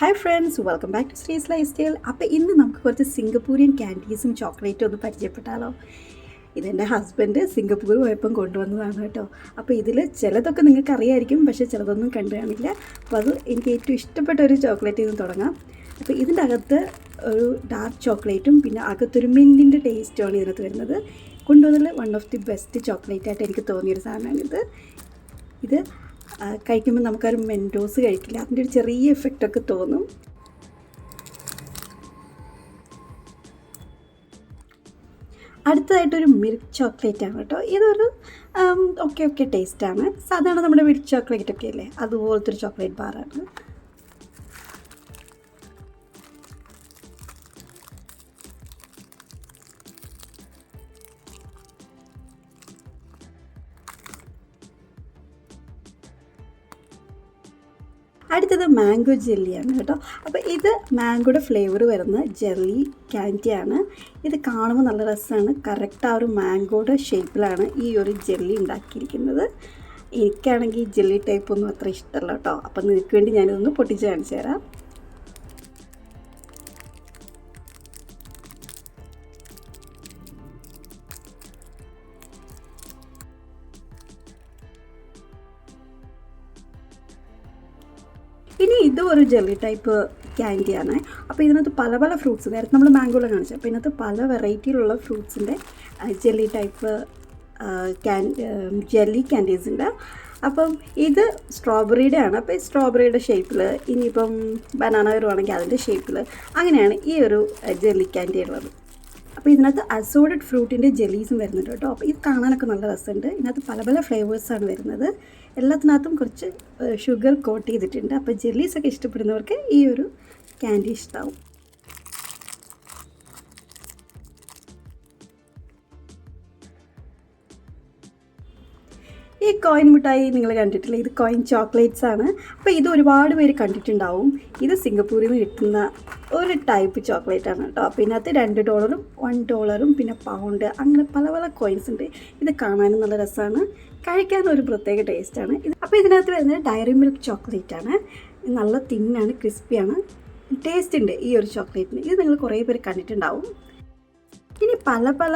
Hi friends, welcome back to Sree's lifestyle. അപ്പോൾ ഇന്ന് നമുക്ക് കുറച്ച് സിംഗപ്പൂരിയൻ ക്യാൻഡീസും ചോക്ലേറ്റും ഒന്ന് പരിചയപ്പെട്ടാലോ. ഇതെൻ്റെ ഹസ്ബൻഡ് സിംഗപ്പൂർ പോയപ്പം കൊണ്ടുവന്നതാണ് കേട്ടോ. അപ്പോൾ ഇതിൽ ചിലതൊക്കെ നിങ്ങൾക്ക് അറിയായിരിക്കും, പക്ഷേ ചിലതൊന്നും കണ്ടു കാണില്ല. അപ്പോൾ അത് എനിക്ക് ഏറ്റവും ഇഷ്ടപ്പെട്ട ഒരു ചോക്ലേറ്റ് നിന്ന് തുടങ്ങാം. അപ്പോൾ ഇതിൻ്റെ അകത്ത് ഒരു ഡാർക്ക് ചോക്ലേറ്റും പിന്നെ അകത്തൊരു മിൻറ്റിൻ്റെ ടേസ്റ്റുമാണ് ഇതിനകത്ത് വരുന്നത്. കൊണ്ടുവന്നതിൽ വൺ ഓഫ് ദി ബെസ്റ്റ് ചോക്ലേറ്റായിട്ട് എനിക്ക് തോന്നിയൊരു സാധനമാണിത്. ഇത് കഴിക്കുമ്പോൾ നമുക്കൊരു മെൻഡോസ് കഴിക്കില്ല, അതിൻ്റെ ഒരു ചെറിയ എഫക്റ്റൊക്കെ തോന്നും. അടുത്തതായിട്ടൊരു മിൽക്ക് ചോക്ലേറ്റാണ് കേട്ടോ. ഇതൊരു ഓക്കെ ടേസ്റ്റാണ്. സാധാരണ നമ്മുടെ മിൽക്ക് ചോക്ലേറ്റൊക്കെ അല്ലേ, അതുപോലത്തെ ഒരു ചോക്ലേറ്റ് ബാറാണ്. അടുത്തത് മാംഗോ ജെല്ലിയാണ് കേട്ടോ. അപ്പോൾ ഇത് മാംഗോയുടെ ഫ്ലേവർ വരുന്ന ജെല്ലി ക്യാൻഡിയാണ്. ഇത് കാണുമ്പോൾ നല്ല രസമാണ്. കറക്റ്റ് ആ ഒരു മാംഗോയുടെ ഷേപ്പിലാണ് ഈ ഒരു ജെല്ലി ഉണ്ടാക്കിയിരിക്കുന്നത്. എനിക്കാണെങ്കിൽ ജെല്ലി ടൈപ്പൊന്നും അത്ര ഇഷ്ടമല്ല കേട്ടോ. അപ്പം നിങ്ങൾക്ക് വേണ്ടി ഞാനിതൊന്ന് പൊട്ടിച്ച് കാണിച്ചു തരാം. ഇനി ഇതും ഒരു ജെല്ലി ടൈപ്പ് ക്യാൻഡിയാണ്. അപ്പോൾ ഇതിനകത്ത് പല പല ഫ്രൂട്ട്സ്, നേരത്തെ നമ്മൾ മാംഗോയിൽ കാണിച്ചു, അപ്പോൾ ഇതിനകത്ത് പല വെറൈറ്റിയിലുള്ള ഫ്രൂട്ട്സിൻ്റെ ജെല്ലി ടൈപ്പ് ജെല്ലി ക്യാൻഡീസ് ഉണ്ട്. അപ്പം ഇത് സ്ട്രോബെറിയുടെ ആണ്. അപ്പോൾ ഈ സ്ട്രോബെറിയുടെ ഷേപ്പിൽ, ഇനിയിപ്പം ബനാന വരുവാണെങ്കിൽ അതിൻ്റെ ഷേപ്പിൽ, അങ്ങനെയാണ് ഈ ഒരു ജെല്ലി ക്യാൻഡി ഉള്ളത്. അപ്പോൾ ഇതിനകത്ത് അസോർഡഡ് ഫ്രൂട്ടിൻ്റെ ജെല്ലീസും വരുന്നുണ്ട് കേട്ടോ. അപ്പോൾ ഇത് കാണാനൊക്കെ നല്ല രസമുണ്ട്. ഇതിനകത്ത് പല പല ഫ്ലേവേഴ്സാണ് വരുന്നത്. എല്ലാത്തിനകത്തും കുറച്ച് ഷുഗർ കോട്ട് ചെയ്തിട്ടുണ്ട്. അപ്പോൾ ജെല്ലീസൊക്കെ ഇഷ്ടപ്പെടുന്നവർക്ക് ഈ ഒരു ക്യാൻഡി ഇഷ്ടമാവും. ഈ കോയിൻ മിഠായി നിങ്ങൾ കണ്ടിട്ടില്ല, ഇത് കോയിൻ ചോക്ലേറ്റ്സ് ആണ്. അപ്പോൾ ഇത് ഒരുപാട് പേര് കണ്ടിട്ടുണ്ടാവും. ഇത് സിംഗപ്പൂരിൽ നിന്ന് കിട്ടുന്ന ഒരു ടൈപ്പ് ചോക്ലേറ്റ് ആണ് കേട്ടോ. അപ്പോൾ ഇതിനകത്ത് $2, $1, പിന്നെ പൗണ്ട്, അങ്ങനെ പല പല കോയിൻസ് ഉണ്ട്. ഇത് കാണാനും നല്ല രസമാണ്, കഴിക്കാനും ഒരു പ്രത്യേക ടേസ്റ്റാണ്. അപ്പോൾ ഇതിനകത്ത് വരുന്നത് ഡയറി മിൽക്ക് ചോക്ലേറ്റ് ആണ്. നല്ല തിന്നാണ്, ക്രിസ്പിയാണ്, ടേസ്റ്റ് ഉണ്ട് ഈ ഒരു ചോക്ലേറ്റിന്. ഇത് നിങ്ങൾ കുറേ പേര് കണ്ടിട്ടുണ്ടാവും. ഇനി പല പല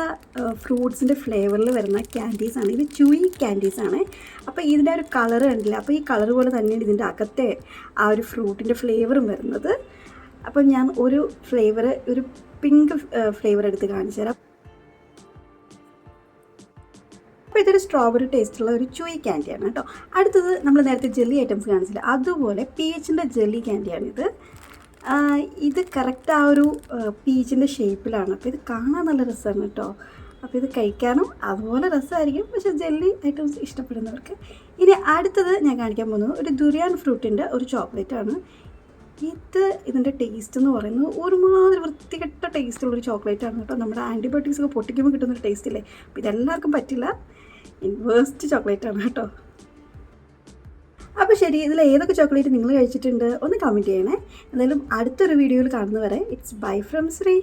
ഫ്രൂട്ട്സിൻ്റെ ഫ്ലേവറിൽ വരുന്ന ക്യാൻഡീസാണ്. ഇത് ചൂയി ക്യാൻഡീസാണ്. അപ്പോൾ ഇതിൻ്റെ ഒരു കളർ കണ്ടില്ല, അപ്പോൾ ഈ കളർ പോലെ തന്നെയാണ് ഇതിൻ്റെ അകത്തെ ആ ഒരു ഫ്രൂട്ടിൻ്റെ ഫ്ലേവറും വരുന്നത്. അപ്പോൾ ഞാൻ ഒരു ഫ്ലേവർ, ഒരു പിങ്ക് ഫ്ലേവർ എടുത്ത് കാണിച്ചു തരാം. അപ്പോൾ ഇതൊരു സ്ട്രോബെറി ടേസ്റ്റുള്ള ഒരു ചൂയി ക്യാൻഡിയാണ് കേട്ടോ. അടുത്തത് നമ്മൾ നേരത്തെ ജെല്ലി ഐറ്റംസ് കാണിച്ചില്ല, അതുപോലെ പീച്ചിൻ്റെ ജെല്ലി ക്യാൻഡിയാണിത്. ഇത് കറക്റ്റ് ആ ഒരു പീച്ചിൻ്റെ ഷേപ്പിലാണ്. അപ്പോൾ ഇത് കാണാൻ നല്ല രസമാണ് കേട്ടോ. അപ്പോൾ ഇത് കഴിക്കാനും അതുപോലെ രസമായിരിക്കും, പക്ഷേ ജെല്ലി ഐറ്റംസ് ഇഷ്ടപ്പെടുന്നവർക്ക്. ഇനി അടുത്തത് ഞാൻ കാണിക്കാൻ പോകുന്നത് ഒരു ദുരിയാൻ ഫ്രൂട്ടിൻ്റെ ഒരു ചോക്ലേറ്റാണ്. ഇതിൻ്റെ ടേസ്റ്റ് എന്ന് പറയുന്നത് ഒരുമാതിരി വൃത്തികെട്ട ടേസ്റ്റുള്ളൊരു ചോക്ലേറ്റാണ് കേട്ടോ. നമ്മുടെ ആൻറ്റിബയോട്ടിക്സ് ഒക്കെ പൊട്ടിക്കുമ്പോൾ കിട്ടുന്നൊരു ടേസ്റ്റ് ഇല്ലേ, അപ്പോൾ ഇതെല്ലാവർക്കും പറ്റില്ല. വേസ്റ്റ് ചോക്ലേറ്റാണ് കേട്ടോ. അപ്പോൾ ശരി, ഇതിൽ ഏതൊക്കെ ചോക്ലേറ്റ് നിങ്ങൾ കഴിച്ചിട്ടുണ്ട് ഒന്ന് കമൻറ്റ് ചെയ്യണേ. എന്തായാലും അടുത്തൊരു വീഡിയോയിൽ കാണുന്നവരെ ഇറ്റ്സ് ബൈ ഫ്രം ശ്രീ.